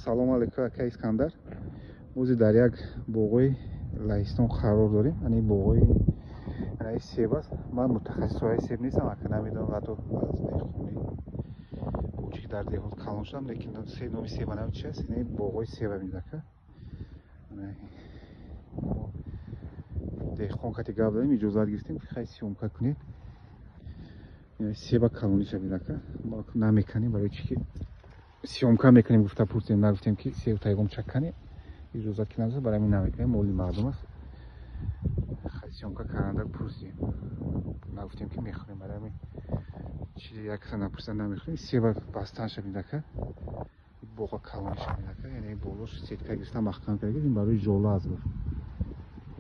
салом алейкум, ака Искандар. Музи дар як боғои лаҳистон қарор дорем. Ани боғои себ аст. Ман мутахассисои себ нестам, ака намедонам, ҳатто аз дехони кӯчик дар деҳот калон шудам, лекин себ номи себа навид чи аст. Ин боғои себа мед ака. деҳқон кати гап дорем, иҷозат гирифтем ки хай сиёмка кунед. себа калони шавид ака. Мо намеканем, барои чи ки сиёмка мекунем, гуфта пурсидем, нагуфтем ки себ тайғом чаккани иҷозат ки надост, барои ҳамин намекунем, моли мардум аст. хай сиёмка каранда пурсидем, нагуфтем ки мехӯрем, барои ҳамин чизи як каса напурсида намехӯрем. себа бастан шавид ака. боға калони шавид ака, яъне болош сетка гирифта маҳкам карда, ин барои жола аст.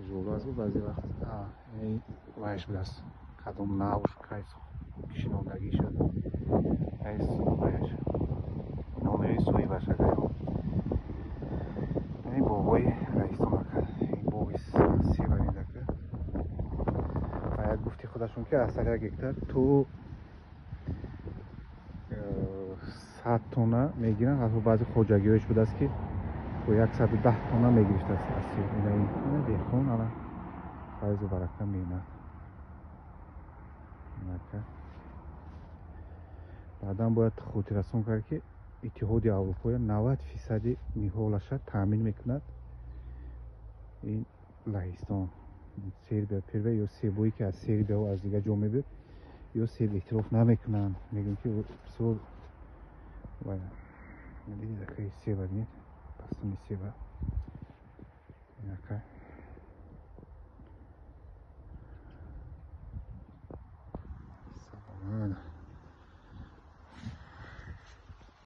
жола аст, баъзе вақт вайш будааст, кадом навш кайс кишондагӣ шуд, кайс вайш номери суи башака. ин боғои раистон ака, ин боғи себа мед ака. ва як гуфти худашон ки аз сар як гектар то 100 тонна мегиранд. ҳатто баъзе хоҷагиҳоиш будааст ки то 110 тонна мегирифтааст аз себ. ин деҳқон ана файзу барака меънат. баъдан бояд хотиррасон кард ки иттиҳоди аврупоя 90% ниҳолаша таъмин мекунад ин лаҳистон, сербия, перве ё себое ки аз сербия ва аз дигар ҷо мебиёд, ё себ эътироф намекунанд, мегӯянд ки бисёр дидед ака, себа бинед, бастуни себа ин ака.